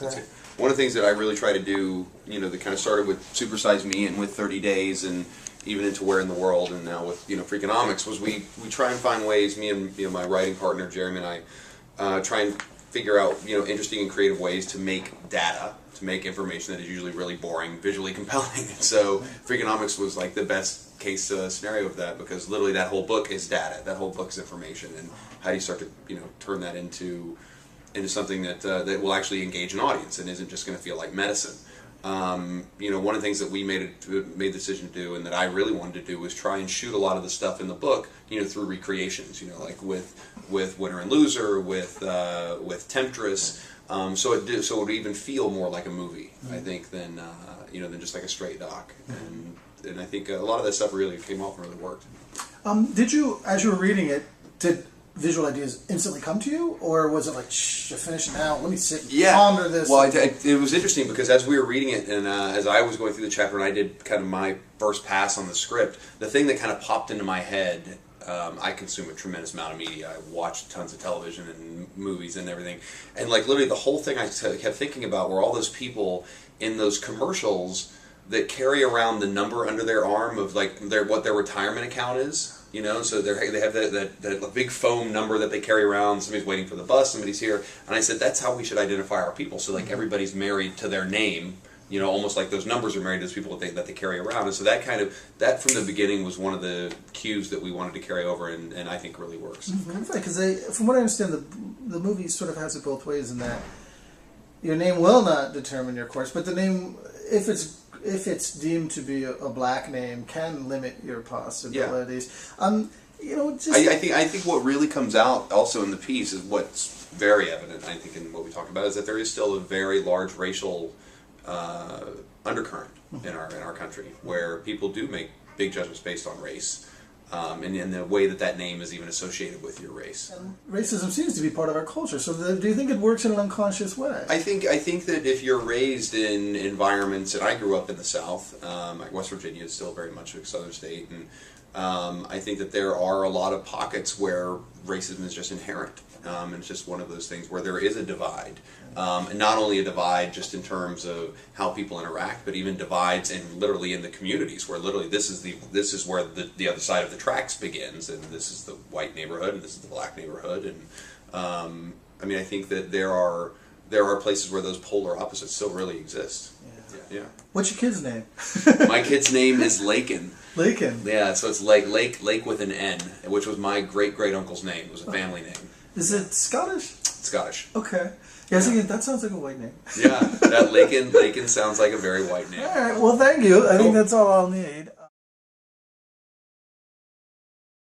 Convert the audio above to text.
Okay. One of the things that I really try to do, that kind of started with Supersize Me and with 30 Days and even into Where in the World and now with, Freakonomics, was we try and find ways, me and my writing partner, Jeremy, and I, try and figure out, interesting and creative ways to make data, to make information that is usually really boring, visually compelling. And so Freakonomics was like the best case scenario of that, because literally that whole book is data, that whole book is information, and how do you start to, turn that into something that that will actually engage an audience and isn't just going to feel like medicine. One of the things that we made the decision to do, and that I really wanted to do, was try and shoot a lot of the stuff in the book, through recreations. Like with Winner and Loser, with Temptress. So it would even feel more like a movie, I think, than just like a straight doc. And I think a lot of that stuff really came off and really worked. Did you, as you were reading it, did visual ideas instantly come to you, or was it like, shh, you're finishing now, let me sit and ponder this? Well, it was interesting, because as we were reading it, and as I was going through the chapter, and I did kind of my first pass on the script, the thing that kind of popped into my head, I consume a tremendous amount of media. I watch tons of television and movies and everything, and like literally the whole thing I kept thinking about were all those people in those commercials that carry around the number under their arm of like what their retirement account is. So they have that big foam number that they carry around. Somebody's waiting for the bus, somebody's here. And I said, that's how we should identify our people. So like everybody's married to their name, almost like those numbers are married to those people that they carry around. And so that from the beginning was one of the cues that we wanted to carry over, and I think really works. Because from what I understand, the movie sort of has it both ways in that your name will not determine your course, but the name, if it's deemed to be a black name, can limit your possibilities. Yeah. I think what really comes out also in the piece is what's very evident, I think, in what we talked about, is that there is still a very large racial undercurrent in our country, where people do make big judgments based on race. And in the way that name is even associated with your race. And racism seems to be part of our culture. So do you think it works in an unconscious way? I think that if you're raised in environments, and I grew up in the South, like West Virginia is still very much a southern state, and I think that there are a lot of pockets where racism is just inherent. And it's just one of those things where there is a divide. And not only a divide just in terms of how people interact, but even divides literally in the communities, where literally this is where the other side of the tracks begins, and this is the white neighborhood, and this is the black neighborhood. And I think that there are places where those polar opposites still really exist. Yeah. What's your kid's name? My kid's name is Lakin. Lakin. Yeah, so it's like Lake with an N, which was my great uncle's name. It was a family name. Is it Scottish? Scottish. Okay. Yeah, I was thinking, that sounds like a white name. Yeah, that Lakin sounds like a very white name. All right, well, thank you. I think that's all I'll need.